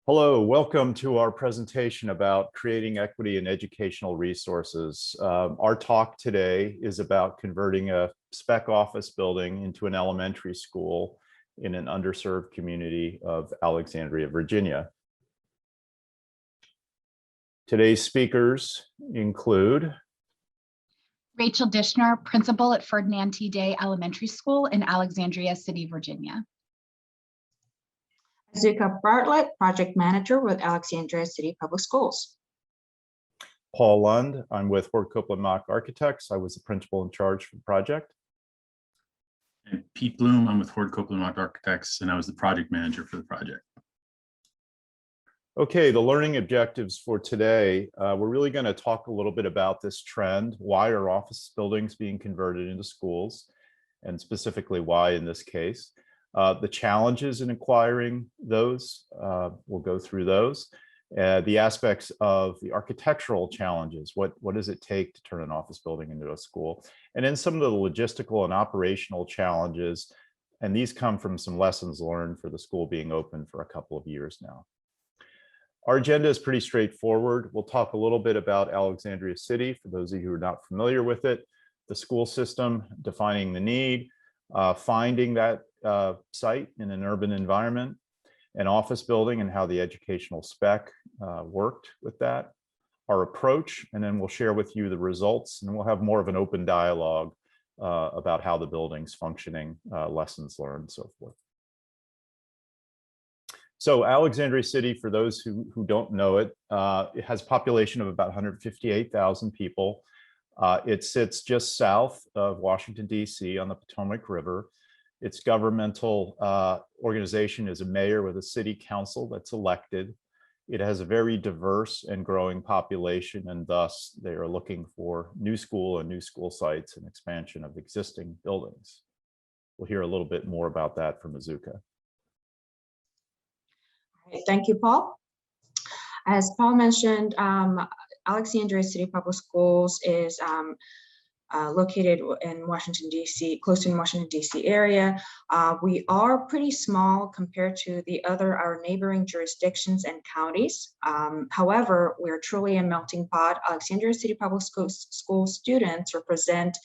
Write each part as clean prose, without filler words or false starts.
Hello, welcome to our presentation about creating equity in educational resources. Our talk today is about converting a spec office building into an elementary school in an underserved community of Alexandria, Virginia. Today's speakers include Rachel Dishner, principal at Ferdinand T. Day Elementary School in Alexandria City, Virginia. Zuka Bartlett, project manager with Alexandria City Public Schools. Paul Lund. I'm with Hord Copeland Mock Architects. I was the principal in charge for the project. And Pete Bloom. I'm with Hord Copeland Mock Architects, and I was the project manager for the project. Okay, the learning objectives for today, we're really going to talk a little bit about this trend. Why are office buildings being converted into schools, and specifically why in this case? The challenges in acquiring those, we'll go through those. The aspects of the architectural challenges, what does it take to turn an office building into a school? And then some of the logistical and operational challenges, and these come from some lessons learned for the school being open for a couple of years now. Our agenda is pretty straightforward. We'll talk a little bit about Alexandria City, for those of you who are not familiar with it, the school system, defining the need, finding that site in an urban environment, an office building and how the educational spec worked with that, our approach, and then we'll share with you the results, and we'll have more of an open dialogue about how the building's functioning, lessons learned, and so forth. So Alexandria City, for those who don't know it, it has a population of about 158,000 people. It sits just south of Washington, D.C. on the Potomac River. Its governmental organization is a mayor with a city council that's elected. It has a very diverse and growing population, and thus they are looking for new school and new school sites and expansion of existing buildings. We'll hear a little bit more about that from Azuka. Thank you, Paul. As Paul mentioned, Alexandria City Public Schools is located in Washington, D.C., close to the Washington, D.C. area. We are pretty small compared to our neighboring jurisdictions and counties. However, we're truly a melting pot. Alexandria City Public School students represent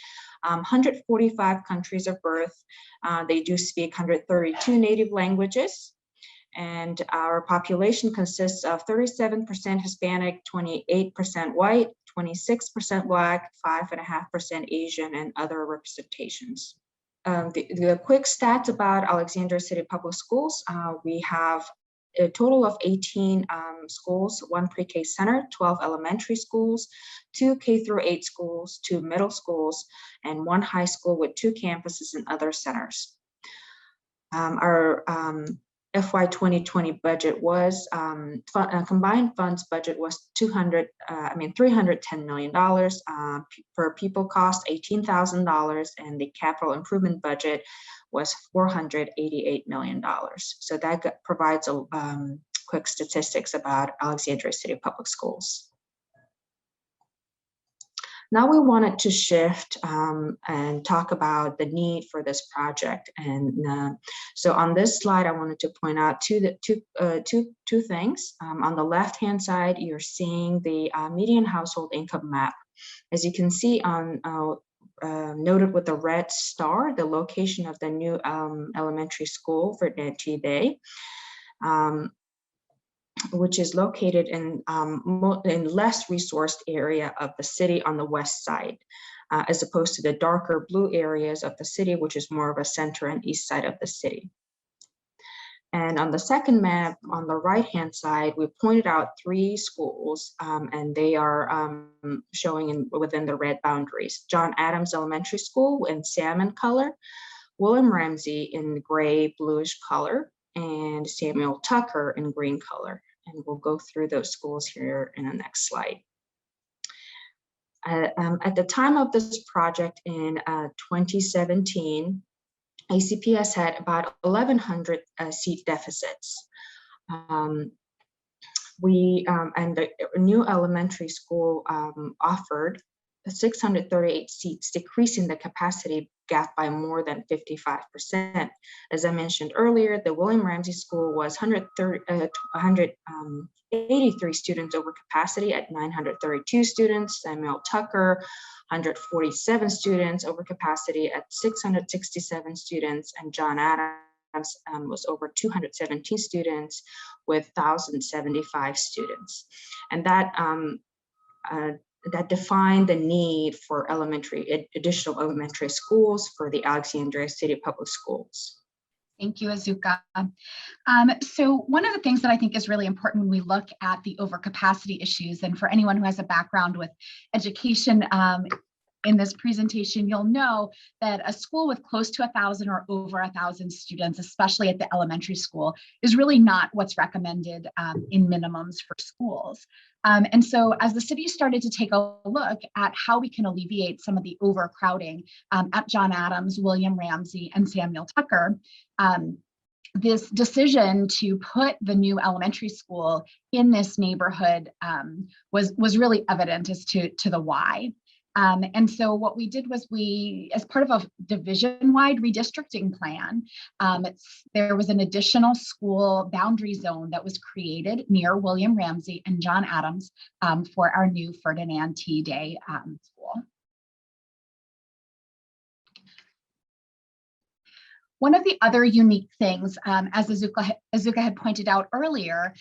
145 countries of birth. They do speak 132 native languages. And our population consists of 37% Hispanic, 28% white, 26% Black, 5.5% Asian, and other representations. The quick stats about Alexandria City Public Schools, we have a total of 18 schools, 1 pre-K center, 12 elementary schools, 2 K-8 schools, 2 middle schools, and 1 high school with 2 campuses and other centers. Our FY 2020 budget was combined funds budget was $310 million. Per people cost $18,000, and the capital improvement budget was $488 million. So that provides a quick statistics about Alexandria City Public Schools. Now we wanted to shift and talk about the need for this project. And so on this slide, I wanted to point out two things. On the left-hand side, you're seeing the median household income map. As you can see on noted with the red star, the location of the new elementary school for Ferdinand T. Day. Which is located in less resourced area of the city on the west side, as opposed to the darker blue areas of the city, which is more of a center and east side of the city. And on the second map, on the right-hand side, we pointed out 3 schools, and they are showing within the red boundaries. John Adams Elementary School in salmon color, William Ramsey in gray bluish color, and Samuel Tucker in green color. And we'll go through those schools here in the next slide. At the time of this project in 2017, ACPS had about 1,100 seat deficits. And the new elementary school offered 638 seats, decreasing the capacity gap by more than 55%. As I mentioned earlier, the William Ramsey School was 183 students over capacity at 932 students. Samuel Tucker, 147 students over capacity at 667 students, and John Adams was over 217 students with 1,075 students. And that defined the need for additional elementary schools for the Alexandria City Public Schools. Thank you, Azuka. So one of the things that I think is really important when we look at the overcapacity issues, and for anyone who has a background with education in this presentation, you'll know that a school with close to 1,000 or over 1,000 students, especially at the elementary school, is really not what's recommended in minimums for schools. And so as the city started to take a look at how we can alleviate some of the overcrowding at John Adams, William Ramsey, and Samuel Tucker, this decision to put the new elementary school in this neighborhood was really evident as to the why. And so what we did was as part of a division-wide redistricting plan, there was an additional school boundary zone that was created near William Ramsey and John Adams for our new Ferdinand T. Day school. One of the other unique things, as Azuka had pointed out earlier,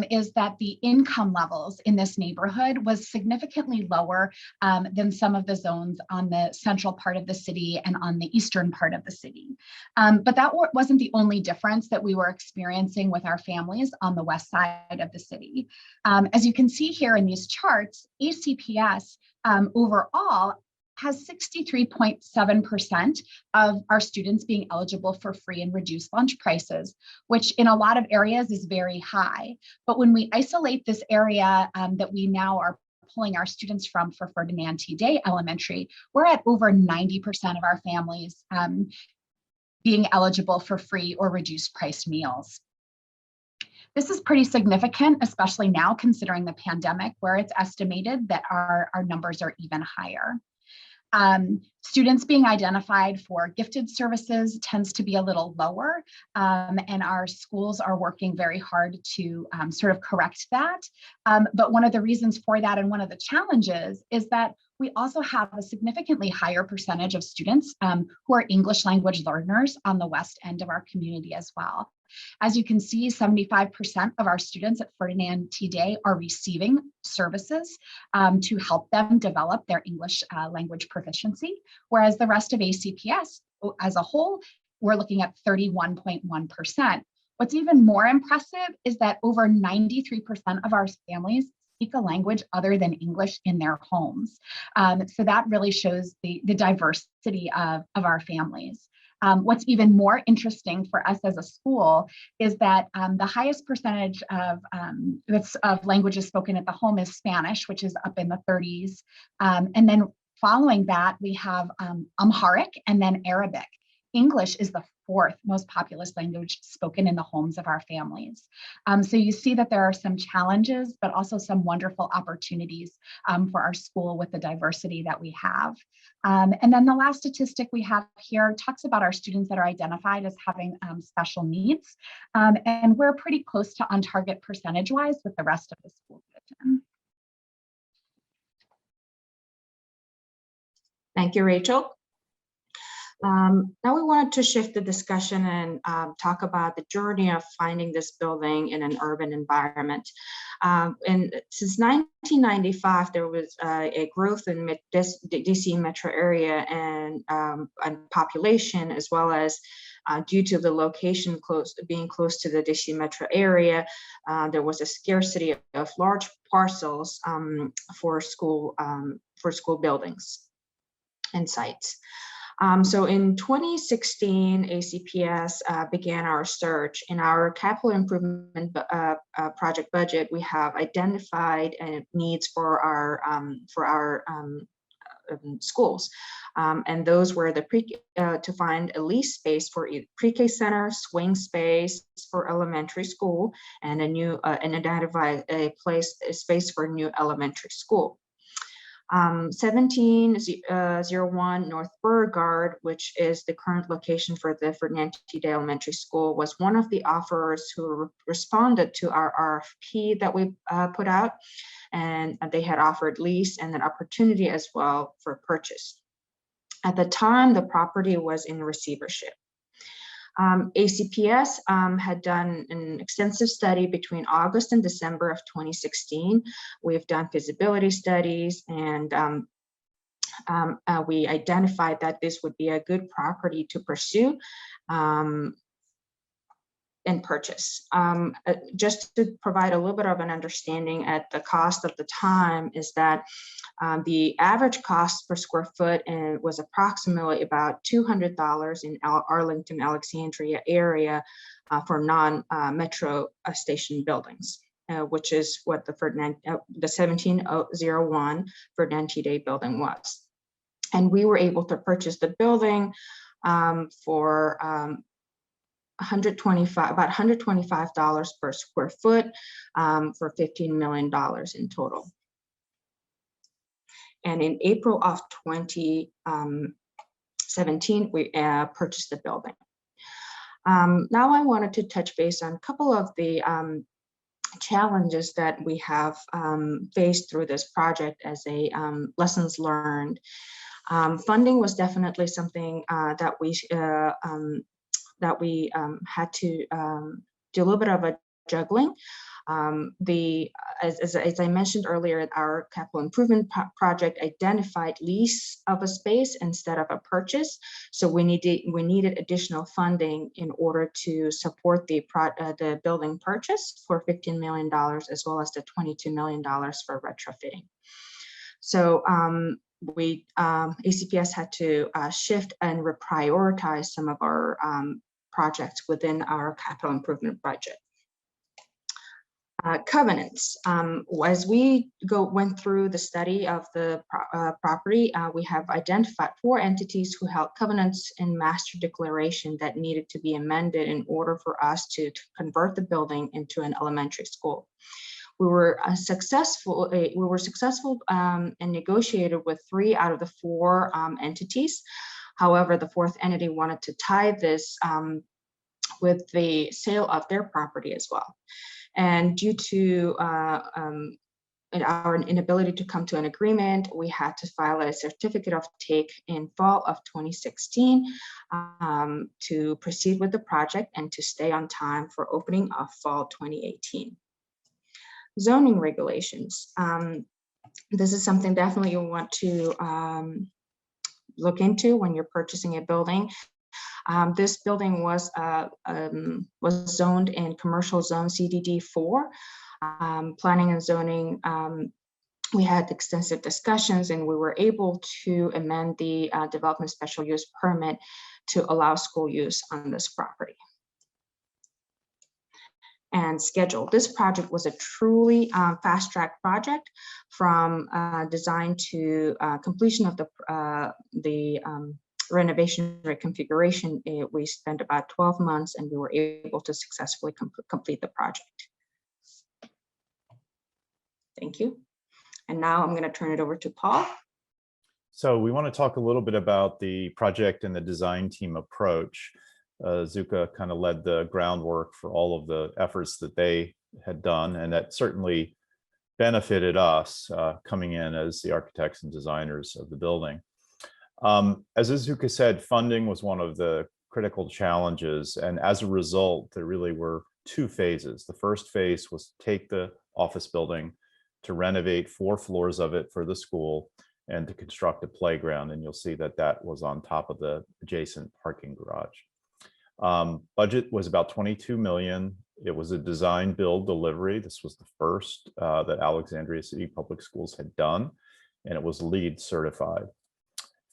is that the income levels in this neighborhood was significantly lower than some of the zones on the central part of the city and on the eastern part of the city. But that wasn't the only difference that we were experiencing with our families on the west side of the city. As you can see here in these charts, ACPS overall has 63.7% of our students being eligible for free and reduced lunch prices, which in a lot of areas is very high. But when we isolate this area that we now are pulling our students from for Ferdinand T. Day Elementary, we're at over 90% of our families being eligible for free or reduced price meals. This is pretty significant, especially now considering the pandemic, where it's estimated that our numbers are even higher. Students being identified for gifted services tends to be a little lower, and our schools are working very hard to sort of correct that. But one of the reasons for that, and one of the challenges, is that we also have a significantly higher percentage of students who are English language learners on the west end of our community as well. As you can see, 75% of our students at Ferdinand T. Day are receiving services to help them develop their English language proficiency, whereas the rest of ACPS as a whole, we're looking at 31.1%. What's even more impressive is that over 93% of our families speak a language other than English in their homes. So that really shows the diversity of our families. What's even more interesting for us as a school is that the highest percentage of languages spoken at the home is Spanish, which is up in the 30s. And then following that, we have Amharic and then Arabic. English is the fourth most populous language spoken in the homes of our families. So you see that there are some challenges, but also some wonderful opportunities for our school with the diversity that we have. And then the last statistic we have here talks about our students that are identified as having special needs. And we're pretty close to on target percentage-wise with the rest of the school division. Thank you, Rachel. Now we wanted to shift the discussion and talk about the journey of finding this building in an urban environment. And since 1995, there was a growth in DC metro area and population, as well as due to the location being close to the DC metro area, there was a scarcity of large parcels for school buildings and sites. So in 2016, ACPS began our search. In our capital improvement project budget, we have identified needs for our schools, and those were to find a lease space for pre-K center, swing space for elementary school, and and identify a space for a new elementary school. 1701 North Beauregard, which is the current location for the Ferdinand T. Day Elementary School, was one of the offerers who responded to our RFP that we put out, and they had offered lease and an opportunity as well for purchase. At the time, the property was in receivership. ACPS had done an extensive study between August and December of 2016. We've done feasibility studies, and we identified that this would be a good property to pursue and purchase. Just to provide a little bit of an understanding at the cost of the time is that the average cost per square foot was approximately about $200 in Arlington, Alexandria area for non-metro station buildings, which is what the 1701 Ferdinand T. Day building was. And we were able to purchase the building for about $125 per square foot for $15 million in total. And in April of 2017, we purchased the building. Now I wanted to touch base on a couple of the challenges that we have faced through this project as a lessons learned. Funding was definitely something that we had to do a little bit of a juggling. As I mentioned earlier, our capital improvement project identified lease of a space instead of a purchase. So we needed additional funding in order to support the building purchase for $15 million, as well as the $22 million for retrofitting. So ACPS had to shift and reprioritize some of our projects within our capital improvement budget. Covenants. As we went through the study of the property, we have identified 4 entities who held covenants in master declaration that needed to be amended in order for us to convert the building into an elementary school. We were successful and negotiated with 3 out of the 4 entities. However, the 4th entity wanted to tie this with the sale of their property as well. And due to our inability to come to an agreement, we had to file a certificate of take in fall of 2016 to proceed with the project and to stay on time for opening of fall 2018. Zoning regulations. This is something definitely you want to look into when you're purchasing a building. This building was zoned in commercial zone CDD 4. Planning and zoning, we had extensive discussions, and we were able to amend the development special use permit to allow school use on this property. And schedule. This project was a truly fast-track project, from design to completion of the renovation reconfiguration. We spent about 12 months, and we were able to successfully complete the project. Thank you. And now I'm going to turn it over to Paul. So we want to talk a little bit about the project and the design team approach. Zuka kind of led the groundwork for all of the efforts that they had done, and that certainly benefited us coming in as the architects and designers of the building. As Zuka said, funding was one of the critical challenges, and as a result, there really were 2 phases. The first phase was to take the office building, to renovate 4 floors of it for the school, and to construct a playground, and you'll see that that was on top of the adjacent parking garage. Budget was about $22 million. It was a design build delivery. This was the first that Alexandria City Public Schools had done, and it was LEED certified.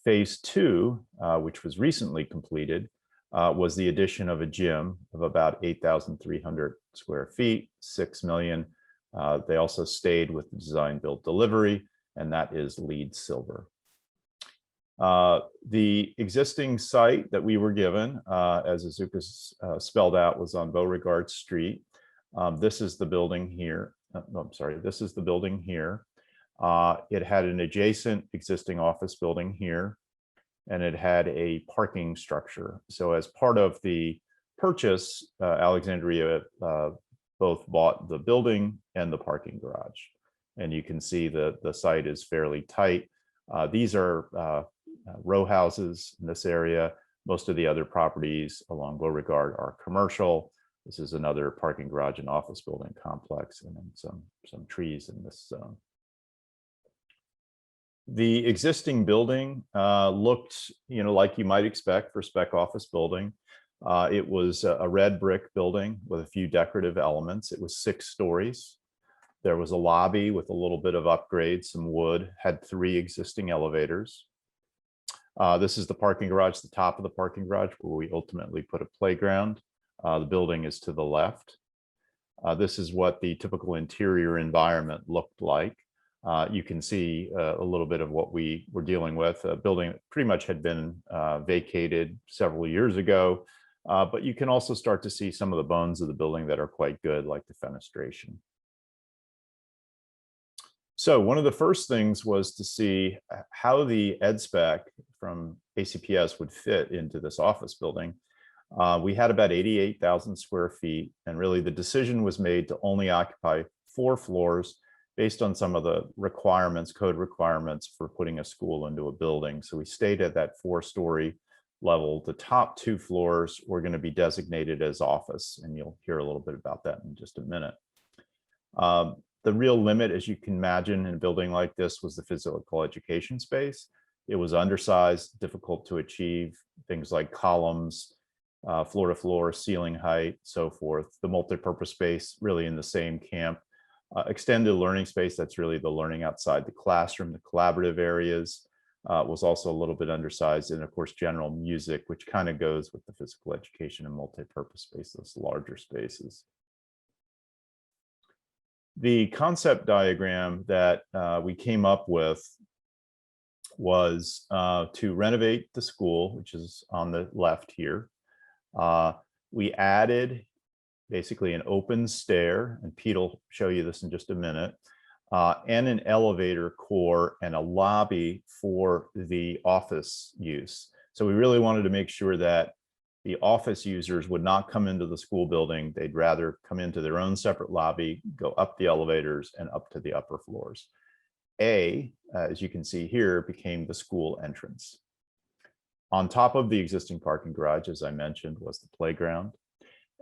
Phase 2, which was recently completed, was the addition of a gym of about 8,300 square feet, $6 million. They also stayed with the design build delivery, and that is LEED silver. The existing site that we were given, as Azuka spelled out, was on Beauregard Street. This is the building here. This is the building here. It had an adjacent existing office building here, and it had a parking structure. So as part of the purchase, Alexandria both bought the building and the parking garage. And you can see the site is fairly tight. These are row houses in this area. Most of the other properties along Beauregard are commercial. This is another parking garage and office building complex, and then some trees in this zone. The existing building looked, like you might expect for spec office building. It was a red brick building with a few decorative elements. It was 6 stories. There was a lobby with a little bit of upgrade, some wood, had 3 existing elevators. This is the parking garage, the top of the parking garage, where we ultimately put a playground. The building is to the left. This is what the typical interior environment looked like. You can see a little bit of what we were dealing with. A building that pretty much had been vacated several years ago, but you can also start to see some of the bones of the building that are quite good, like the fenestration. So one of the first things was to see how the ed spec from ACPS would fit into this office building. We had about 88,000 square feet, and really the decision was made to only occupy 4 floors based on some of the requirements, code requirements for putting a school into a building. So we stayed at that 4-story level. The top 2 floors were going to be designated as office, and you'll hear a little bit about that in just a minute. The real limit, as you can imagine, in a building like this was the physical education space. It was undersized, difficult to achieve, things like columns, floor-to-floor, ceiling height, so forth. The multi-purpose space really in the same camp. Extended learning space, that's really the learning outside the classroom, the collaborative areas, was also a little bit undersized. And of course, general music, which kind of goes with the physical education and multi-purpose space, those larger spaces. The concept diagram that we came up with was to renovate the school, which is on the left here. We added basically an open stair, and Pete will show you this in just a minute, and an elevator core and a lobby for the office use. So we really wanted to make sure that the office users would not come into the school building. They'd rather come into their own separate lobby, go up the elevators and up to the upper floors. As you can see here, became the school entrance. On top of the existing parking garage, as I mentioned, was the playground.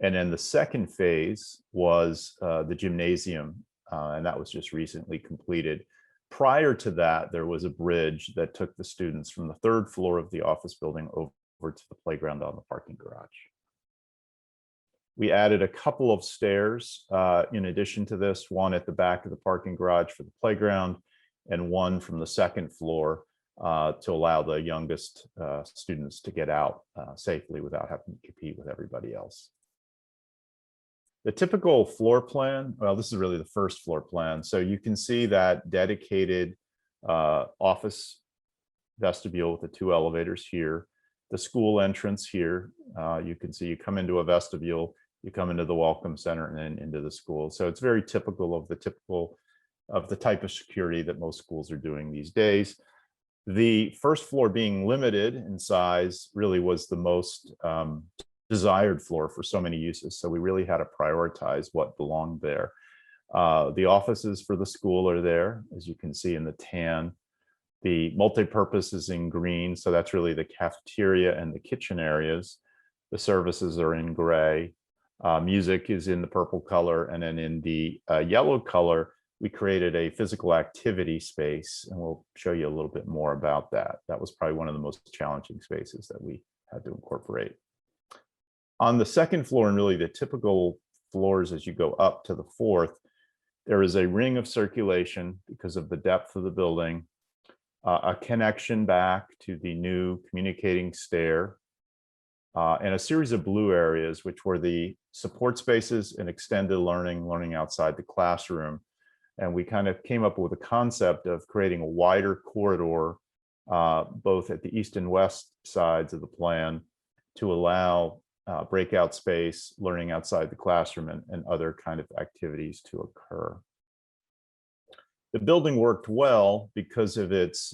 And then the second phase was the gymnasium, and that was just recently completed. Prior to that, there was a bridge that took the students from the 3rd floor of the office building over to the playground on the parking garage. We added a couple of stairs in addition to this, one at the back of the parking garage for the playground, and one from the 2nd floor to allow the youngest students to get out safely without having to compete with everybody else. The typical floor plan, well, this is really the first floor plan. So you can see that dedicated office vestibule with the 2 elevators here, the school entrance here. You can see you come into a vestibule, you come into the welcome center, and then into the school. So it's very typical of the type of security that most schools are doing these days. The first floor being limited in size really was the most desired floor for so many uses. So we really had to prioritize what belonged there. The offices for the school are there, as you can see in the tan. The multi-purpose is in green, so that's really the cafeteria and the kitchen areas. The services are in gray. Music is in the purple color, and then in the yellow color, we created a physical activity space, and we'll show you a little bit more about that. That was probably one of the most challenging spaces that we had to incorporate. On the 2nd floor, and really the typical floors as you go up to the 4th, there is a ring of circulation because of the depth of the building, a connection back to the new communicating stair, and a series of blue areas, which were the support spaces and extended learning outside the classroom. And we kind of came up with a concept of creating a wider corridor, both at the east and west sides of the plan, to allow breakout space, learning outside the classroom, and other kind of activities to occur. The building worked well because of its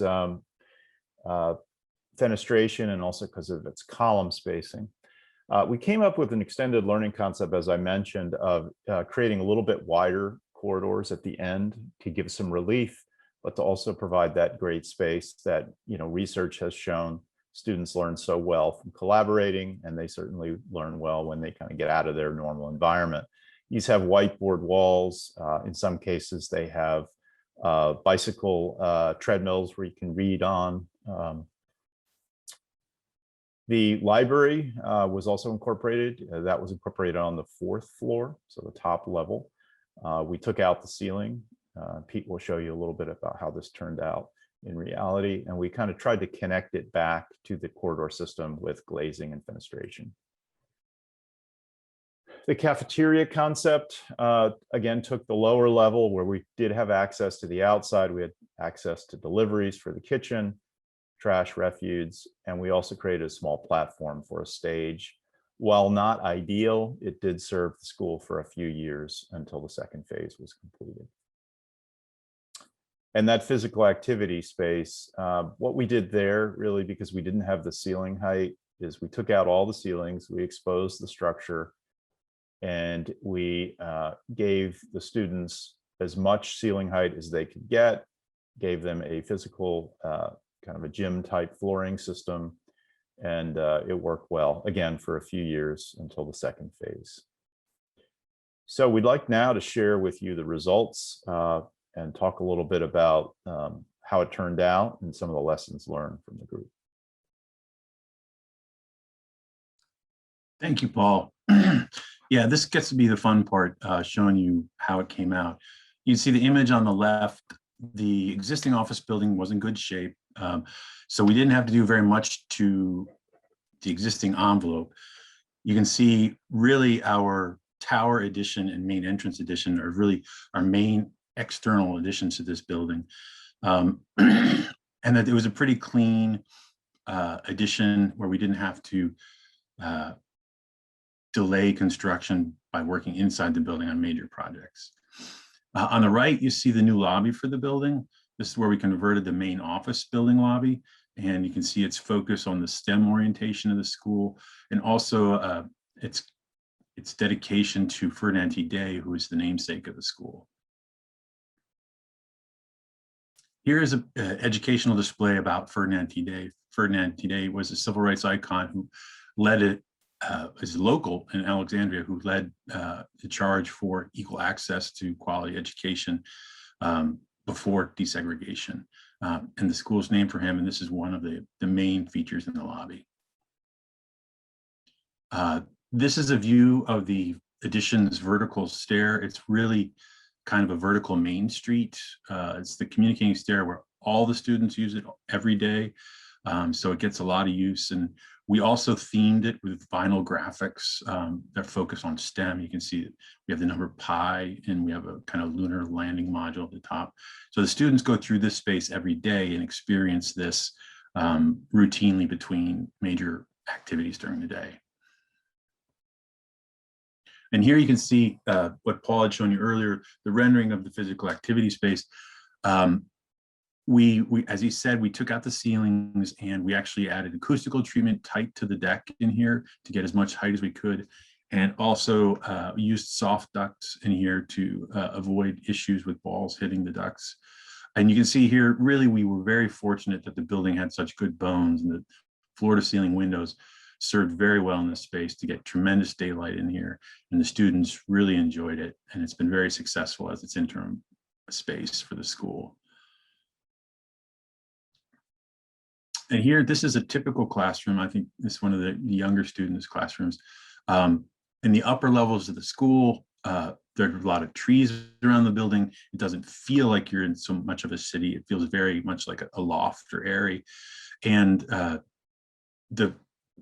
fenestration and also because of its column spacing. We came up with an extended learning concept, as I mentioned, of creating a little bit wider corridors at the end to give some relief, but to also provide that great space that, research has shown students learn so well from collaborating, and they certainly learn well when they kind of get out of their normal environment. These have whiteboard walls. In some cases, they have bicycle treadmills where you can read on. The library was also incorporated. That was incorporated on the 4th floor, so the top level. We took out the ceiling. Pete will show you a little bit about how this turned out in reality, and we kind of tried to connect it back to the corridor system with glazing and fenestration. The cafeteria concept, again, took the lower level where we did have access to the outside. We had access to deliveries for the kitchen, trash, refuse, and we also created a small platform for a stage. While not ideal, it did serve the school for a few years until the second phase was completed. And that physical activity space, what we did there, really, because we didn't have the ceiling height, is we took out all the ceilings, we exposed the structure, and we gave the students as much ceiling height as they could get, gave them a physical kind of a gym type flooring system, and it worked well, again, for a few years until the second phase. So we'd like now to share with you the results and talk a little bit about how it turned out and some of the lessons learned from the group. Thank you, Paul. Yeah, this gets to be the fun part, showing you how it came out. You see the image on the left. The existing office building was in good shape, so we didn't have to do very much to the existing envelope. You can see really our tower addition and main entrance addition are really our main external additions to this building, and that it was a pretty clean addition where we didn't have to delay construction by working inside the building on major projects. On the right, you see the new lobby for the building. This is where we converted the main office building lobby, and you can see its focus on the STEM orientation of the school, and also its dedication to Ferdinand T. Day, who is the namesake of the school. Here is an educational display about Ferdinand T. Day. Ferdinand T. Day was a civil rights icon who led it, is local in Alexandria, who led the charge for equal access to quality education before desegregation. And the school is named for him, and this is one of the main features in the lobby. This is a view of the addition's vertical stair. It's really kind of a vertical main street. It's the communicating stair where all the students use it every day. So it gets a lot of use. And we also themed it with vinyl graphics that focus on STEM. You can see that we have the number pi, and we have a kind of lunar landing module at the top. So the students go through this space every day and experience this routinely between major activities during the day. And here you can see what Paul had shown you earlier, the rendering of the physical activity space. As he said, we took out the ceilings and we actually added acoustical treatment tight to the deck in here to get as much height as we could. And also used soft ducts in here to avoid issues with balls hitting the ducts. And you can see here, really, we were very fortunate that the building had such good bones, and the floor to ceiling windows served very well in this space to get tremendous daylight in here. And the students really enjoyed it. And it's been very successful as its interim space for the school. And here, this is a typical classroom. I think this is one of the younger students' classrooms. In the upper levels of the school, there are a lot of trees around the building. It doesn't feel like you're in so much of a city. It feels very much like a loft or area. And the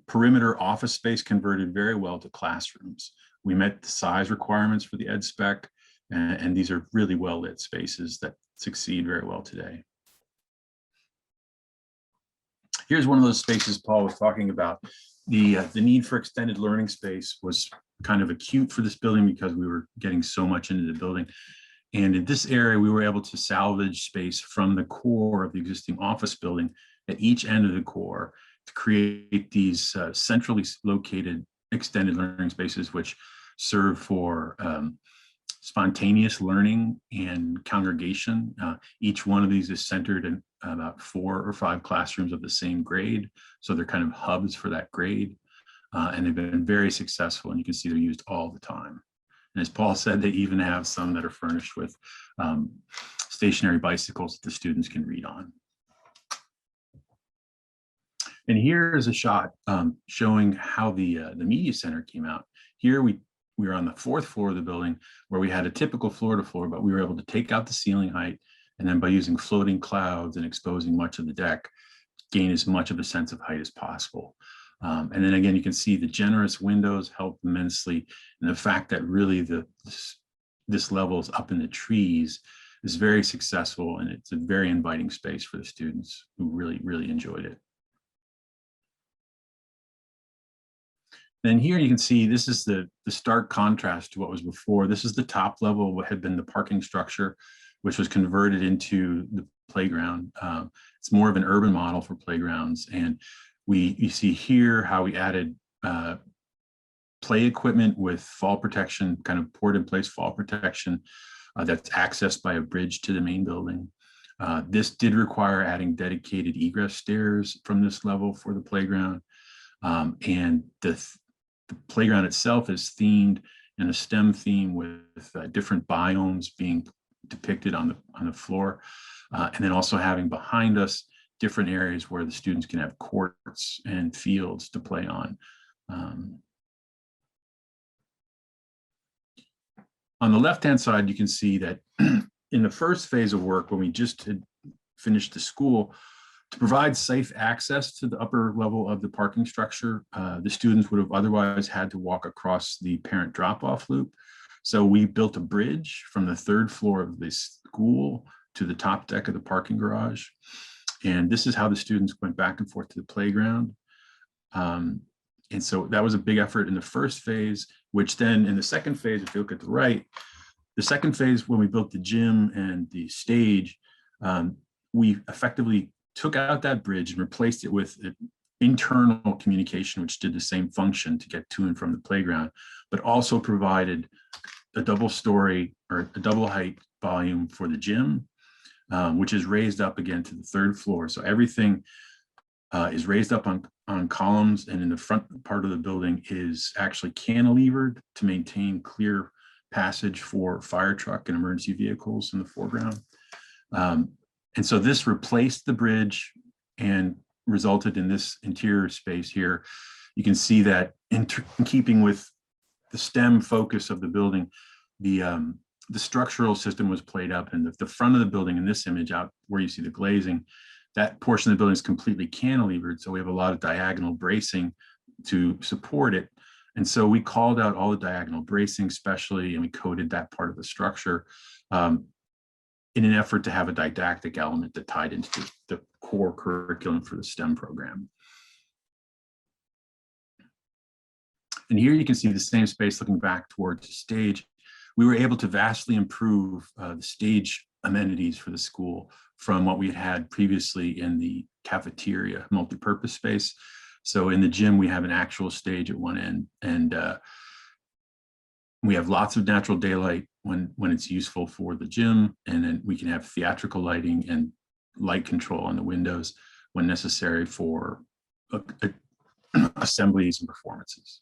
perimeter office space converted very well to classrooms. We met the size requirements for the ed spec, and these are really well lit spaces that succeed very well today. Here's one of those spaces Paul was talking about. The need for extended learning space was kind of acute for this building because we were getting so much into the building. And in this area, we were able to salvage space from the core of the existing office building at each end of the core to create these centrally located extended learning spaces, which serve for spontaneous learning and congregation. Each one of these is centered in about 4 or 5 classrooms of the same grade. So they're kind of hubs for that grade. And they've been very successful, and you can see they're used all the time. And as Paul said, they even have some that are furnished with stationary bicycles that the students can read on. And here is a shot showing how the media center came out. Here we were on the 4th floor of the building, where we had a typical floor to floor, but we were able to take out the ceiling height, and then by using floating clouds and exposing much of the deck, gain as much of a sense of height as possible. And then again, you can see the generous windows help immensely. And the fact that really this level is up in the trees is very successful, and it's a very inviting space for the students who really, really enjoyed it. Then here you can see this is the stark contrast to what was before. This is the top level of what had been the parking structure, which was converted into the playground. It's more of an urban model for playgrounds. And you see here how we added play equipment with fall protection, kind of poured in place fall protection that's accessed by a bridge to the main building. This did require adding dedicated egress stairs from this level for the playground. And the playground itself is themed in a STEM theme with different biomes being depicted on the floor. And then also having behind us different areas where the students can have courts and fields to play on. On the left-hand side, you can see that in the first phase of work, when we just had finished the school, to provide safe access to the upper level of the parking structure, the students would have otherwise had to walk across the parent drop-off loop. So we built a bridge from the 3rd floor of the school to the top deck of the parking garage. And this is how the students went back and forth to the playground. And so that was a big effort in the first phase, which then in the second phase, if you look at the right, the second phase, when we built the gym and the stage, we effectively took out that bridge and replaced it with internal communication, which did the same function to get to and from the playground, but also provided a double story or a double height volume for the gym, which is raised up again to the 3rd floor. So everything is raised up on columns, and in the front part of the building is actually cantilevered to maintain clear passage for fire truck and emergency vehicles in the foreground. And so this replaced the bridge and resulted in this interior space here. You can see that in keeping with the STEM focus of the building, the structural system was played up, and the front of the building in this image out where you see the glazing, that portion of the building is completely cantilevered. So we have a lot of diagonal bracing to support it. And so we called out all the diagonal bracing specially, and we coded that part of the structure in an effort to have a didactic element that tied into the core curriculum for the STEM program. And here you can see the same space looking back towards the stage. We were able to vastly improve the stage amenities for the school from what we had previously in the cafeteria multi-purpose space. So in the gym, we have an actual stage at one end, and we have lots of natural daylight when it's useful for the gym, and then we can have theatrical lighting and light control on the windows when necessary for assemblies and performances.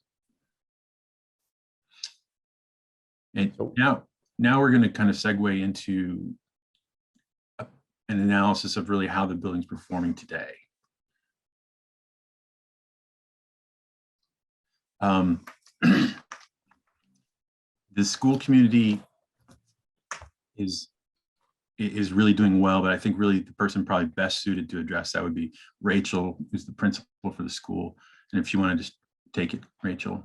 And now we're going to kind of segue into an analysis of really how the building's performing today. The school community is really doing well, but I think really the person probably best suited to address that would be Rachel, who's the principal for the school. And if you want to just take it, Rachel.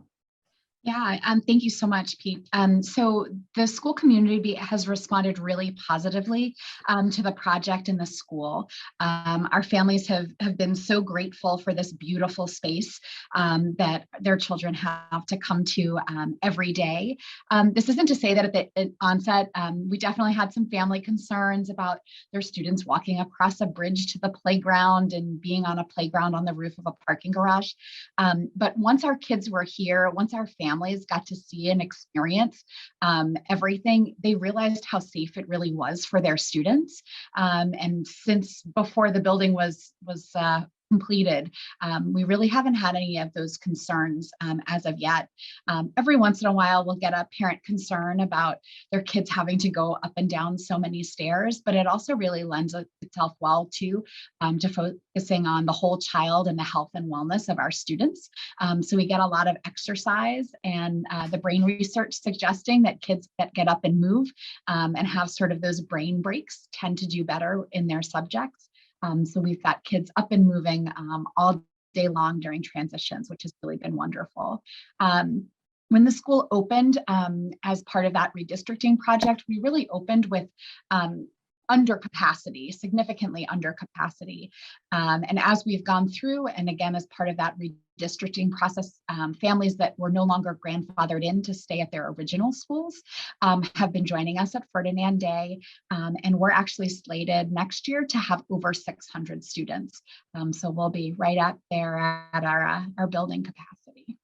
Yeah, thank you so much, Pete. So the school community has responded really positively to the project in the school. Our families have been so grateful for this beautiful space that their children have to come to every day. This isn't to say that at the onset, we definitely had some family concerns about their students walking across a bridge to the playground and being on a playground on the roof of a parking garage. But once our kids were here, once our families got to see and experience everything, they realized how safe it really was for their students. And since before the building was completed, we really haven't had any of those concerns as of yet. Every once in a while, we'll get a parent concern about their kids having to go up and down so many stairs, but it also really lends itself well to focusing on the whole child and the health and wellness of our students. So we get a lot of exercise, and the brain research suggesting that kids that get up and move and have sort of those brain breaks tend to do better in their subjects. So we've got kids up and moving all day long during transitions, which has really been wonderful. When the school opened as part of that redistricting project, we really opened with under capacity, significantly under capacity. And as we've gone through, and again, as part of that redistricting process, families that were no longer grandfathered in to stay at their original schools have been joining us at Ferdinand Day. And we're actually slated next year to have over 600 students. So we'll be right up there at our building capacity.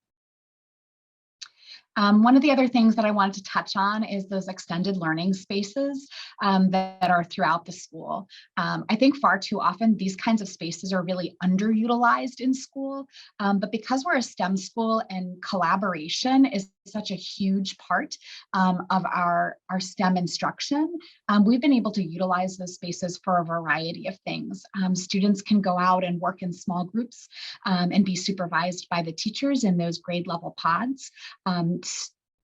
One of the other things that I wanted to touch on is those extended learning spaces that are throughout the school. I think far too often these kinds of spaces are really underutilized in school, but because we're a STEM school and collaboration is such a huge part of our STEM instruction, we've been able to utilize those spaces for a variety of things. Students can go out and work in small groups and be supervised by the teachers in those grade level pods.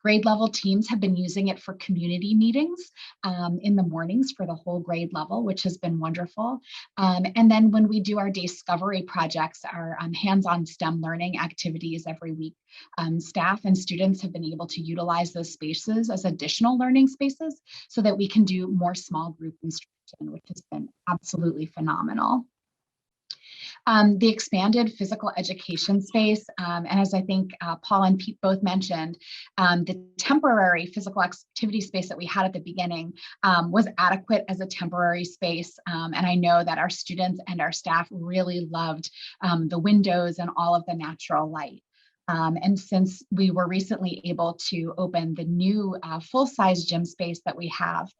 Grade level teams have been using it for community meetings in the mornings for the whole grade level, which has been wonderful. And then when we do our discovery projects, our hands-on STEM learning activities every week, staff and students have been able to utilize those spaces as additional learning spaces so that we can do more small group instruction, which has been absolutely phenomenal. The expanded physical education space, and as I think Paul and Pete both mentioned, the temporary physical activity space that we had at the beginning was adequate as a temporary space. And I know that our students and our staff really loved the windows and all of the natural light. And since we were recently able to open the new full-size gym space that we have,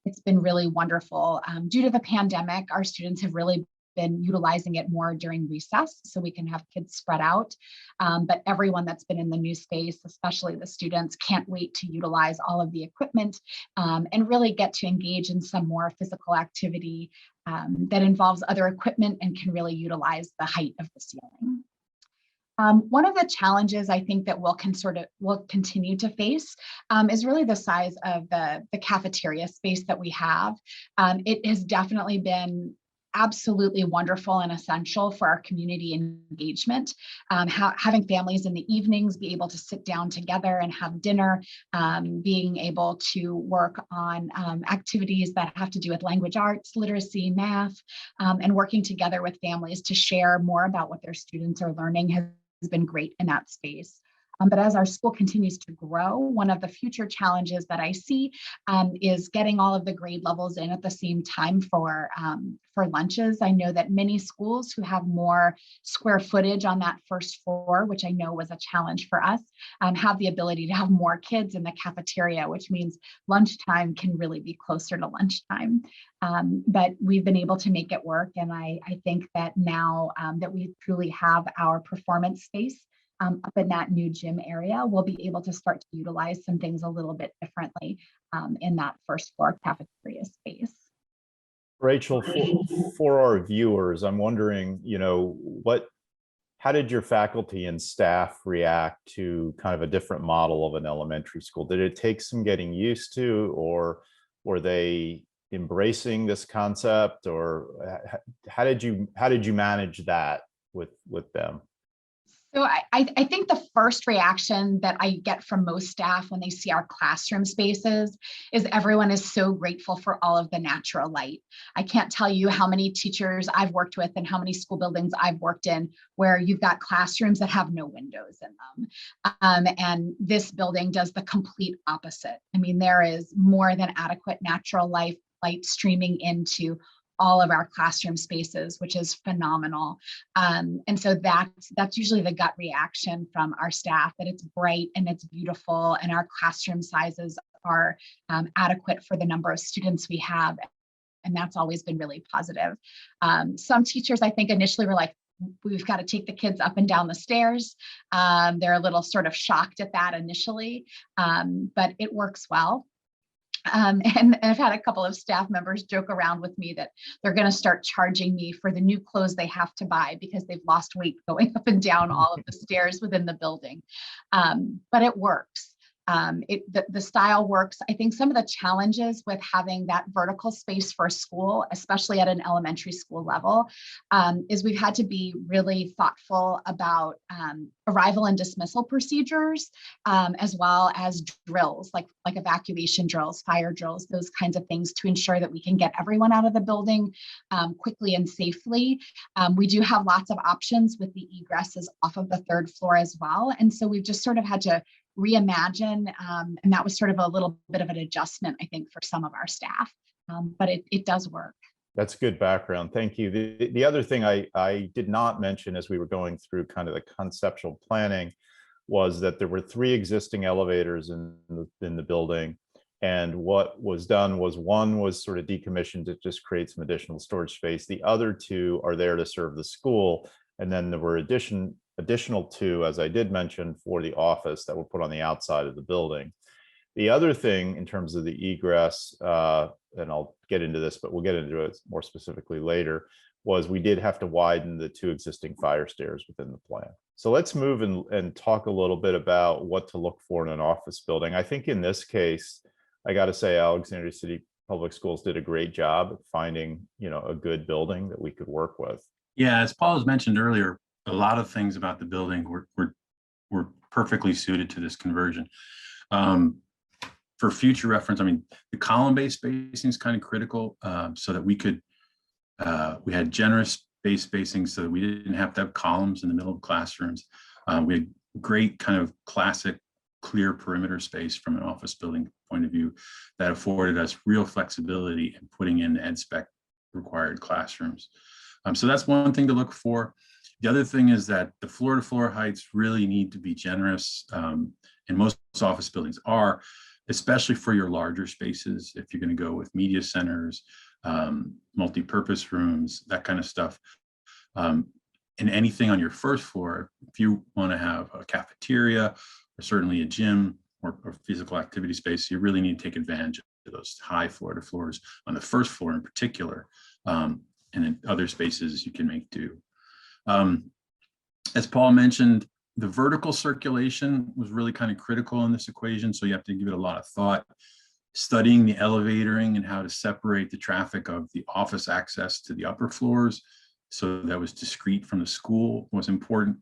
it's been really wonderful. Due to the pandemic, our students have really been utilizing it more during recess so we can have kids spread out. But everyone that's been in the new space, especially the students, can't wait to utilize all of the equipment and really get to engage in some more physical activity that involves other equipment and can really utilize the height of the ceiling. One of the challenges I think that we'll continue to face is really the size of the cafeteria space that we have. It has definitely been absolutely wonderful and essential for our community engagement. Having families in the evenings be able to sit down together and have dinner, being able to work on activities that have to do with language arts, literacy, math, and working together with families to share more about what their students are learning has been great in that space. But as our school continues to grow, one of the future challenges that I see is getting all of the grade levels in at the same time for lunches. I know that many schools who have more square footage on that first floor, which I know was a challenge for us, have the ability to have more kids in the cafeteria, which means lunchtime can really be closer to lunchtime. But we've been able to make it work. And I think that now that we truly have our performance space, up in that new gym area, we'll be able to start to utilize some things a little bit differently in that first floor cafeteria space. Rachel, for our viewers, I'm wondering, how did your faculty and staff react to kind of a different model of an elementary school? Did it take some getting used to, or were they embracing this concept, or how did you manage that with them? So I think the first reaction that I get from most staff when they see our classroom spaces is everyone is so grateful for all of the natural light. I can't tell you how many teachers I've worked with and how many school buildings I've worked in where you've got classrooms that have no windows in them. And this building does the complete opposite. I mean, there is more than adequate natural light streaming into all of our classroom spaces, which is phenomenal. And so that's usually the gut reaction from our staff, that it's bright and it's beautiful and our classroom sizes are adequate for the number of students we have. And that's always been really positive. Some teachers, I think, initially were like, we've got to take the kids up and down the stairs. They're a little sort of shocked at that initially, but it works well. And I've had a couple of staff members joke around with me that they're going to start charging me for the new clothes they have to buy because they've lost weight going up and down all of the stairs within the building. But it works. The style works. I think some of the challenges with having that vertical space for a school, especially at an elementary school level, is we've had to be really thoughtful about arrival and dismissal procedures, as well as drills, like evacuation drills, fire drills, those kinds of things, to ensure that we can get everyone out of the building quickly and safely. We do have lots of options with the egresses off of the third floor as well. And so we've just sort of had to reimagine, and that was sort of a little bit of an adjustment, I think, for some of our staff, but it does work. That's good background. Thank you. The other thing I did not mention as we were going through kind of the conceptual planning was that there were 3 existing elevators in the building. And what was done was one was sort of decommissioned to just create some additional storage space. The other 2 are there to serve the school. And then there were additional 2, as I did mention, for the office that were put on the outside of the building. The other thing in terms of the egress, and I'll get into this, but we'll get into it more specifically later, was we did have to widen the 2 existing fire stairs within the plan. So let's move and talk a little bit about what to look for in an office building. I think in this case, I got to say Alexandria City Public Schools did a great job of finding, a good building that we could work with. Yeah, as Paul has mentioned earlier, a lot of things about the building were perfectly suited to this conversion. For future reference, I mean, the column-based spacing is kind of critical, so that we had generous base spacing so that we didn't have to have columns in the middle of classrooms. We had great kind of classic clear perimeter space from an office building point of view that afforded us real flexibility in putting in ed spec required classrooms. So that's one thing to look for. The other thing is that the floor to floor heights really need to be generous, and most office buildings are, especially for your larger spaces. If you're going to go with media centers, multi-purpose rooms, that kind of stuff. And anything on your first floor, if you want to have a cafeteria or certainly a gym or physical activity space, you really need to take advantage of those high floor to floors on the first floor in particular. And in other spaces you can make do. As Paul mentioned, the vertical circulation was really kind of critical in this equation, so you have to give it a lot of thought. Studying the elevatoring and how to separate the traffic of the office access to the upper floors so that was discrete from the school was important.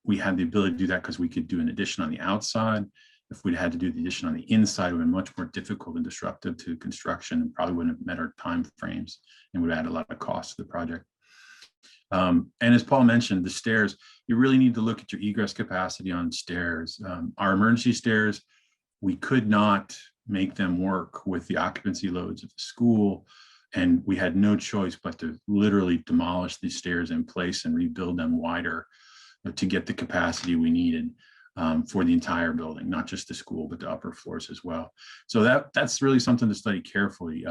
We had the ability to do that because we could do an addition on the outside. If we'd had to do the addition on the inside, it would have been much more difficult and disruptive to construction and probably wouldn't have met our time frames and would add a lot of cost to the project. And as Paul mentioned, the stairs, you really need to look at your egress capacity on stairs. Our emergency stairs, we could not make them work with the occupancy loads of the school. And we had no choice but to literally demolish these stairs in place and rebuild them wider to get the capacity we needed for the entire building, not just the school, but the upper floors as well. So that's really something to study carefully.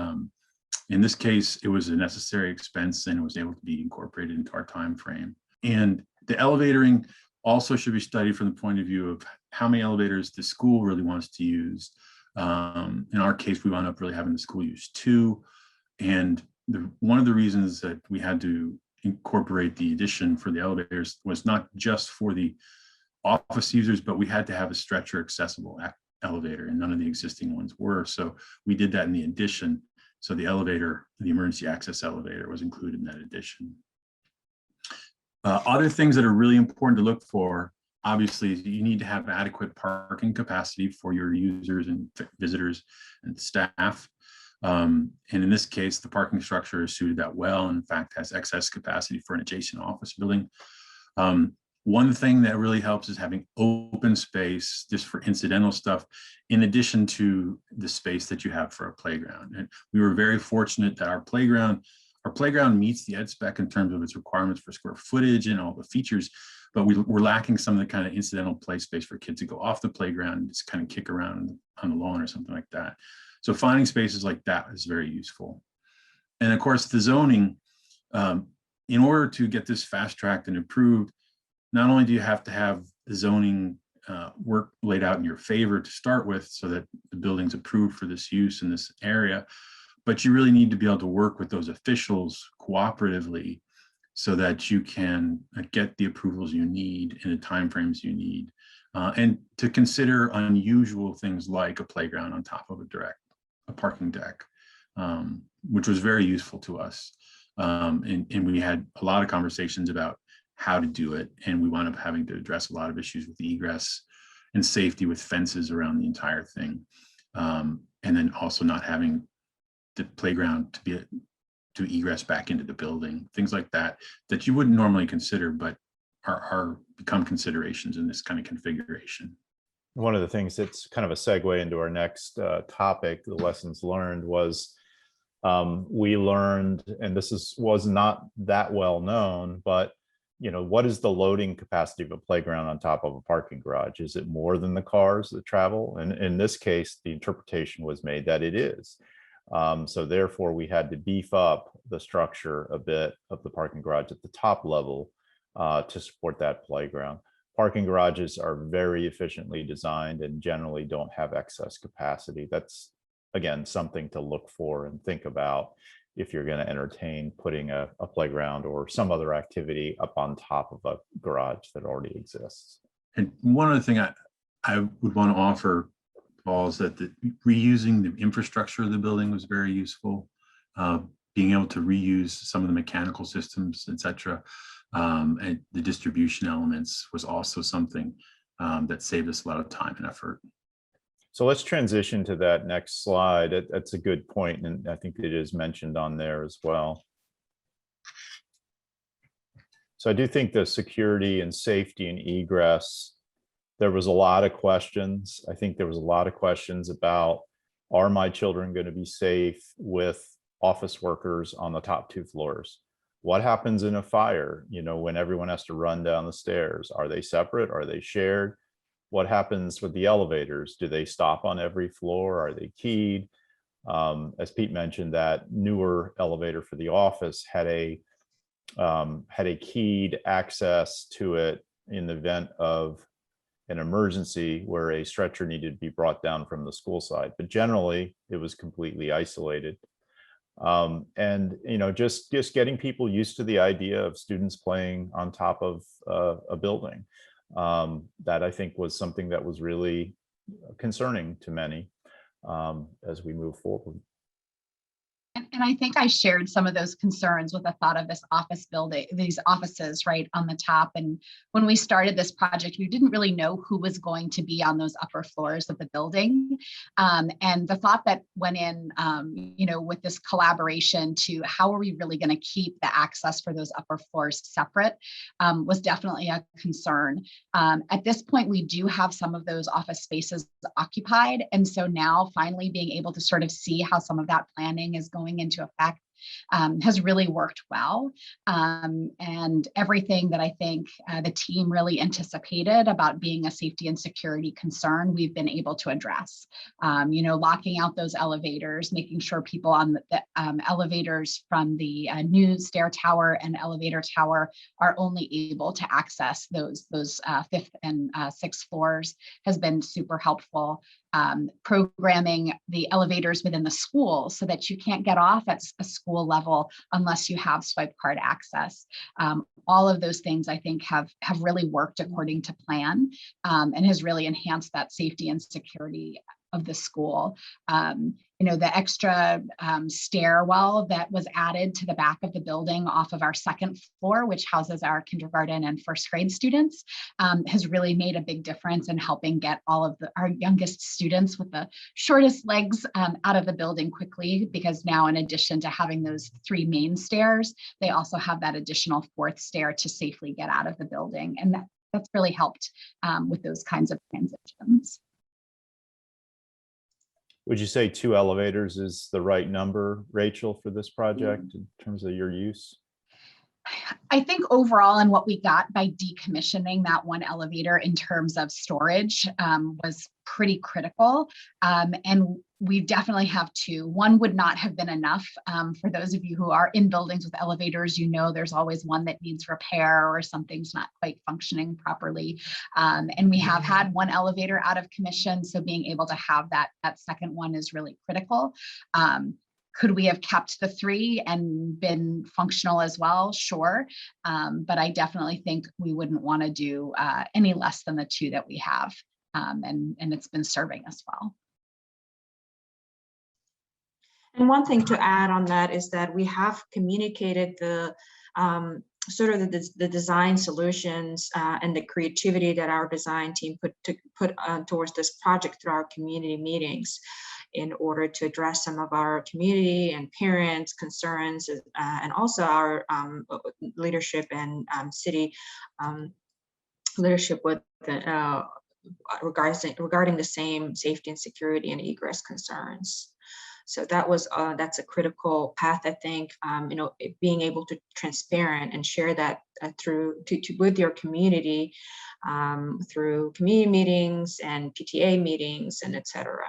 In this case, it was a necessary expense and it was able to be incorporated into our time frame. And the elevatoring also should be studied from the point of view of how many elevators the school really wants to use. In our case, we wound up really having the school use 2. And one of the reasons that we had to incorporate the addition for the elevators was not just for the office users, but we had to have a stretcher accessible elevator, and none of the existing ones were. So we did that in the addition. So the elevator, the emergency access elevator, was included in that addition. Other things that are really important to look for, obviously, is you need to have adequate parking capacity for your users and visitors and staff. And in this case, the parking structure is suited that well, and in fact has excess capacity for an adjacent office building. One thing that really helps is having open space just for incidental stuff, in addition to the space that you have for a playground. And we were very fortunate that our playground meets the ed spec in terms of its requirements for square footage and all the features, but we're lacking some of the kind of incidental play space for kids to go off the playground and just kind of kick around on the lawn or something like that. So finding spaces like that is very useful. And of course, the zoning, in order to get this fast-tracked and approved, not only do you have to have the zoning work laid out in your favor to start with so that the building's approved for this use in this area, but you really need to be able to work with those officials cooperatively so that you can get the approvals you need in the timeframes you need, and to consider unusual things like a playground on top of a parking deck, which was very useful to us. And we had a lot of conversations about how to do it, and we wound up having to address a lot of issues with egress and safety with fences around the entire thing, and then also not having the playground to egress back into the building, things like that you wouldn't normally consider, but are become considerations in this kind of configuration. One of the things that's kind of a segue into our next topic, the lessons learned, was we learned, and this was not that well known, but what is the loading capacity of a playground on top of a parking garage? Is it more than the cars that travel? And in this case, the interpretation was made that it is. So therefore, we had to beef up the structure a bit of the parking garage at the top level to support that playground. Parking garages are very efficiently designed and generally don't have excess capacity. That's, again, something to look for and think about if you're going to entertain putting a playground or some other activity up on top of a garage that already exists. And one other thing I would want to offer, Paul, is that reusing the infrastructure of the building was very useful. Being able to reuse some of the mechanical systems, et cetera, and the distribution elements was also something that saved us a lot of time and effort. So let's transition to that next slide. That's a good point, and I think it is mentioned on there as well. So I do think the security and safety and egress, there was a lot of questions. I think there was a lot of questions about, are my children going to be safe with office workers on the top 2 floors? What happens in a fire, when everyone has to run down the stairs? Are they separate? Are they shared? What happens with the elevators? Do they stop on every floor? Are they keyed? As Pete mentioned, that newer elevator for the office had a keyed access to it in the event of an emergency where a stretcher needed to be brought down from the school side. But generally, it was completely isolated. And just getting people used to the idea of students playing on top of a building. That I think was something that was really concerning to many as we move forward. And I think I shared some of those concerns with the thought of this office building, these offices right on the top. And when we started this project, we didn't really know who was going to be on those upper floors of the building. And the thought that went in, with this collaboration to how are we really going to keep the access for those upper floors separate was definitely a concern. At this point, we do have some of those office spaces occupied. And so now finally being able to sort of see how some of that planning is going into effect has really worked well. And everything that I think the team really anticipated about being a safety and security concern, we've been able to address. Locking out those elevators, making sure people on the elevators from the new stair tower and elevator tower are only able to access those 5th and 6th floors has been super helpful. Programming the elevators within the school so that you can't get off at a school level unless you have swipe card access. All of those things I think have really worked according to plan and has really enhanced that safety and security of the school. the extra stairwell that was added to the back of the building off of our second floor, which houses our kindergarten and first grade students, has really made a big difference in helping get all of our youngest students with the shortest legs out of the building quickly, because now in addition to having those 3 main stairs, they also have that additional 4th stair to safely get out of the building. And that's really helped with those kinds of transitions. Would you say 2 elevators is the right number, Rachel, for this project in terms of your use? I think overall, and what we got by decommissioning that 1 elevator in terms of storage was pretty critical. And we definitely have 2. 1 would not have been enough. For those of you who are in buildings with elevators, there's always one that needs repair or something's not quite functioning properly. And we have had 1 elevator out of commission, so being able to have that second one is really critical. Could we have kept the 3 and been functional as well? Sure. But I definitely think we wouldn't want to do any less than the 2 that we have. And it's been serving us well. And one thing to add on that is that we have communicated the sort of the design solutions and the creativity that our design team put towards this project through our community meetings, in order to address some of our community and parents' concerns, and also our leadership and city leadership with regarding the same safety and security and egress concerns. So that's a critical path, I think. Being able to transparent and share that with your community through community meetings and PTA meetings and etc.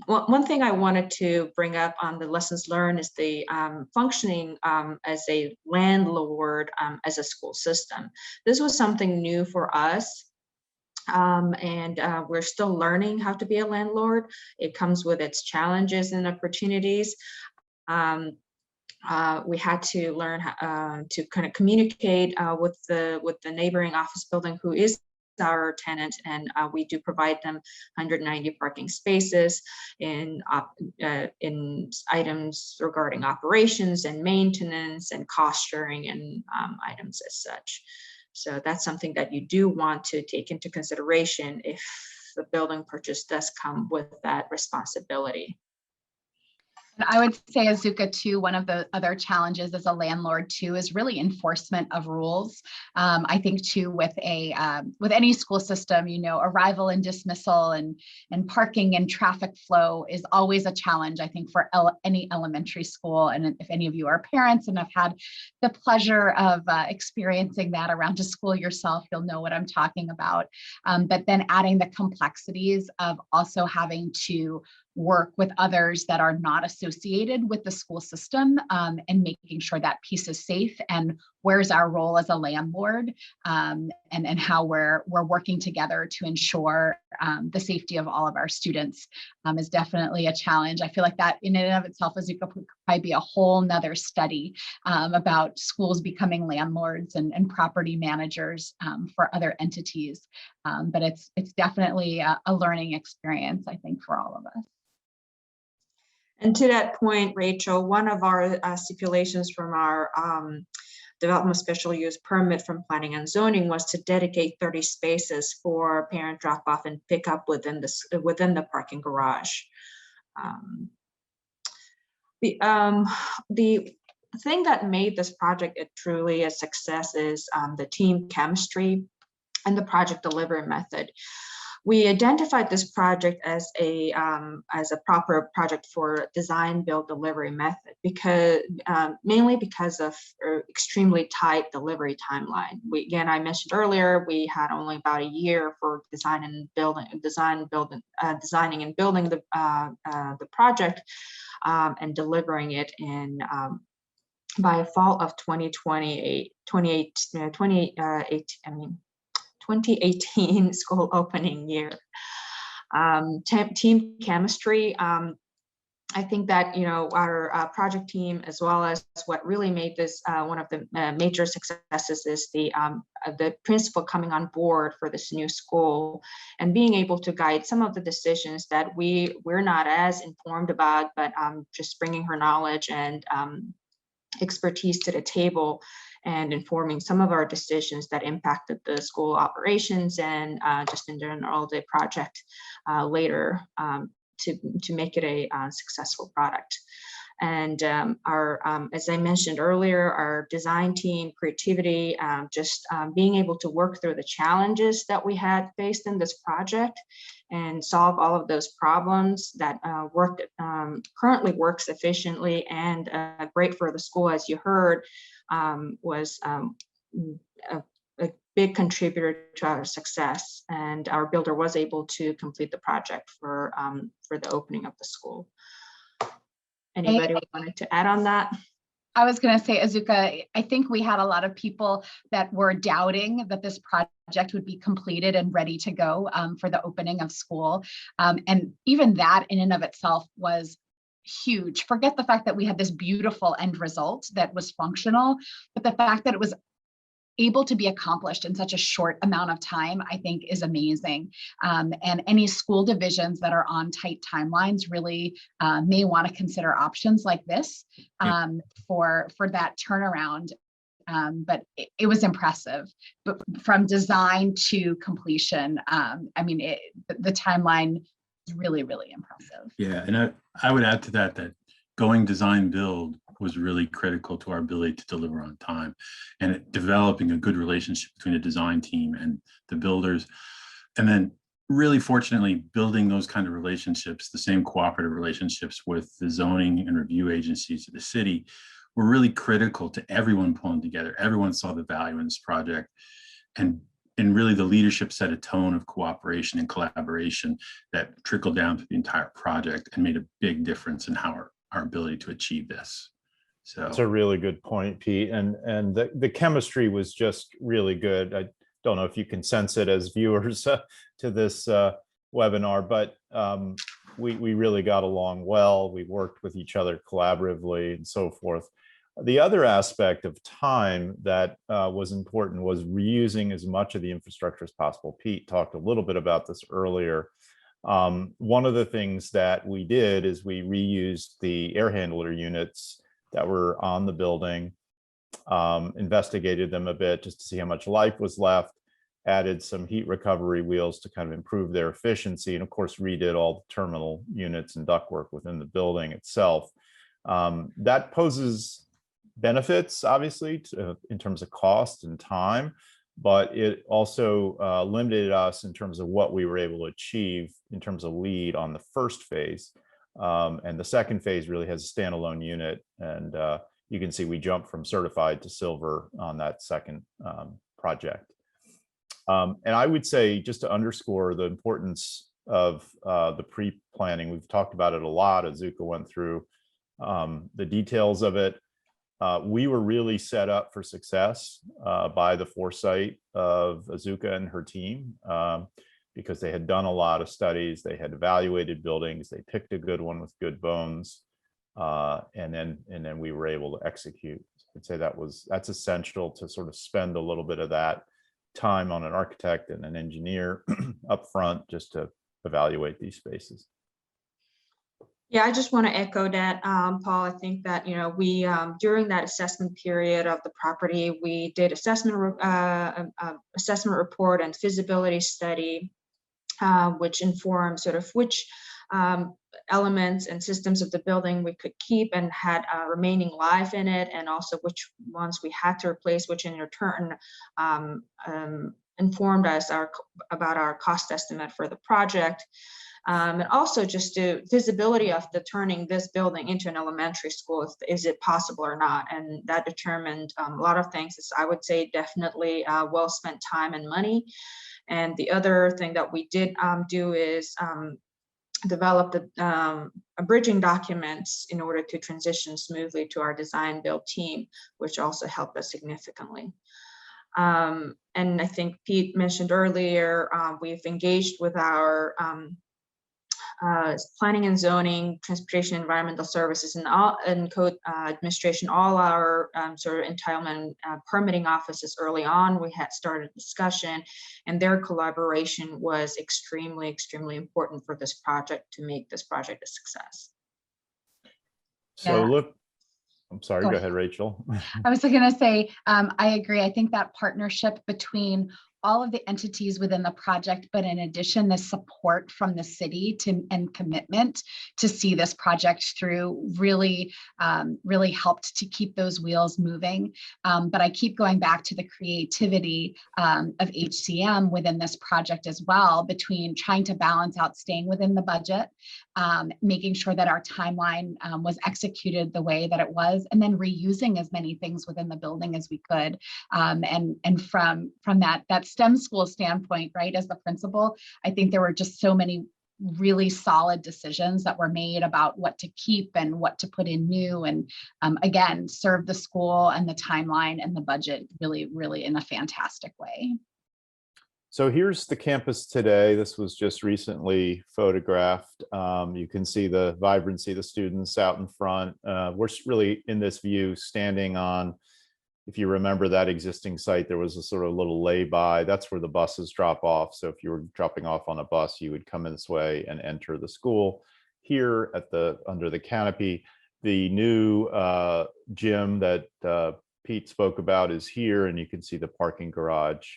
One thing I wanted to bring up on the lessons learned is the functioning as a landlord as a school system. This was something new for us. And we're still learning how to be a landlord. It comes with its challenges and opportunities. We had to learn to kind of communicate with the neighboring office building, who is our tenant, and we do provide them 190 parking spaces in items regarding operations and maintenance and cost sharing and items as such. So that's something that you do want to take into consideration if the building purchase does come with that responsibility. And I would say, Azuka, too, one of the other challenges as a landlord, too, is really enforcement of rules. I think, too, with any school system, arrival and dismissal and parking and traffic flow is always a challenge, I think, for any elementary school. And if any of you are parents and have had the pleasure of experiencing that around a school yourself, you'll know what I'm talking about. But then adding the complexities of also having to work with others that are not associated with the school system, and making sure that piece is safe, and where's our role as a landlord, and how we're working together to ensure the safety of all of our students is definitely a challenge. I feel like that in and of itself, Azuka, could probably be a whole nother study about schools becoming landlords and property managers for other entities. But it's definitely a learning experience, I think, for all of us. And to that point, Rachel, one of our stipulations from our development special use permit from planning and zoning was to dedicate 30 spaces for parent drop off and pick up within the parking garage. The thing that made this project truly a success is the team chemistry and the project delivery method. We identified this project as a proper project for design, build, delivery method, because mainly because of extremely tight delivery timeline. Again, I mentioned earlier, we had only about a year for designing and building the project and delivering it in by fall of 2018 school opening year. Team chemistry, I think that, our project team, as well as what really made this one of the major successes, is the principal coming on board for this new school and being able to guide some of the decisions that we're not as informed about, but just bringing her knowledge and expertise to the table and informing some of our decisions that impacted the school operations and just in general the project later, to make it a successful product. And as I mentioned earlier, our design team, creativity, just being able to work through the challenges that we had faced in this project and solve all of those problems that currently works efficiently and great for the school, as you heard, was a big contributor to our success, and our builder was able to complete the project for the opening of the school. Anybody wanted to add on that? I was going to say, Azuka, I think we had a lot of people that were doubting that this project would be completed and ready to go for the opening of school. And even that in and of itself was huge. Forget the fact that we had this beautiful end result that was functional, but the fact that it was able to be accomplished in such a short amount of time, I think is amazing. And any school divisions that are on tight timelines really may want to consider options like this for that turnaround. But it was impressive. But from design to completion, I mean, the timeline is really, really impressive. Yeah, and I would add to that going design build was really critical to our ability to deliver on time, and developing a good relationship between the design team and the builders. And then really fortunately building those kind of relationships, the same cooperative relationships with the zoning and review agencies of the city, were really critical to everyone pulling together. Everyone saw the value in this project, and really the leadership set a tone of cooperation and collaboration that trickled down to the entire project and made a big difference in how our ability to achieve this. So that's a really good point, Pete. And the chemistry was just really good. I don't know if you can sense it as viewers to this webinar, but we really got along well. We worked with each other collaboratively and so forth. The other aspect of time that was important was reusing as much of the infrastructure as possible. Pete talked a little bit about this earlier. One of the things that we did is we reused the air handler units that were on the building, investigated them a bit just to see how much life was left, added some heat recovery wheels to kind of improve their efficiency, and of course redid all the terminal units and ductwork within the building itself. That poses benefits, obviously, in terms of cost and time, but it also limited us in terms of what we were able to achieve in terms of lead on the first phase. And the second phase really has a standalone unit, and you can see we jumped from certified to silver on that second project. And I would say, just to underscore the importance of the pre-planning, we've talked about it a lot. Azuka went through the details of it. We were really set up for success by the foresight of Azuka and her team, because they had done a lot of studies, they had evaluated buildings, they picked a good one with good bones, and then we were able to execute. I'd say that's essential, to sort of spend a little bit of that time on an architect and an engineer up front just to evaluate these spaces. Yeah, I just want to echo that, Paul. I think that, we, during that assessment period of the property, we did assessment report and feasibility study, which informed sort of which elements and systems of the building we could keep and had remaining life in it, and also which ones we had to replace, which in return informed us about our cost estimate for the project. And also just the visibility of turning this building into an elementary school. Is it possible or not? And that determined a lot of things. I would say definitely well spent time and money. And the other thing that we did do is develop the bridging documents in order to transition smoothly to our design build team, which also helped us significantly. And I think Pete mentioned earlier, we've engaged with our planning and zoning, transportation, environmental services, and code administration, all our sort of entitlement permitting offices early on. We had started discussion, and their collaboration was extremely important for this project to make this project a success. So Yeah. look, I'm sorry, go ahead, Rachel. I was going to say, I agree. I think that partnership between all of the entities within the project, but in addition, the support from the city and commitment to see this project through really helped to keep those wheels moving. But I keep going back to the creativity of HCM within this project as well, between trying to balance out staying within the budget, making sure that our timeline was executed the way that it was, and then reusing as many things within the building as we could. And from that STEM school standpoint, right, as the principal, I think there were just so many really solid decisions that were made about what to keep and what to put in new, and again, serve the school and the timeline and the budget really in a fantastic way. So here's the campus today. This was just recently photographed. You can see the vibrancy of the students out in front. We're really in this view standing on, if you remember that existing site, there was a sort of little lay-by. That's where the buses drop off. So if you were dropping off on a bus, you would come in this way and enter the school. Here at under the canopy, the new gym that Pete spoke about is here, and you can see the parking garage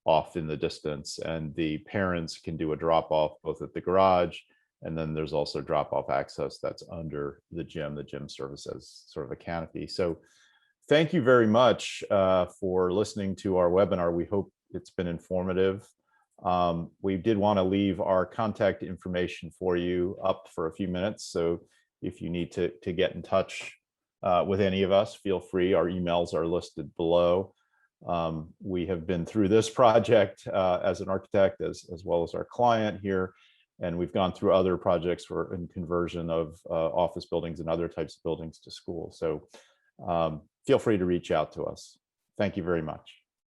off in the distance, and the parents can do a drop-off both at the garage, and then there's also drop-off access that's under the gym service as sort of a canopy. So thank you very much for listening to our webinar. We hope it's been informative. We did want to leave our contact information for you up for a few minutes. So if you need to get in touch with any of us, feel free. Our emails are listed below. We have been through this project as an architect as well as our client here. And we've gone through other projects for in conversion of office buildings and other types of buildings to schools. So feel free to reach out to us. Thank you very much.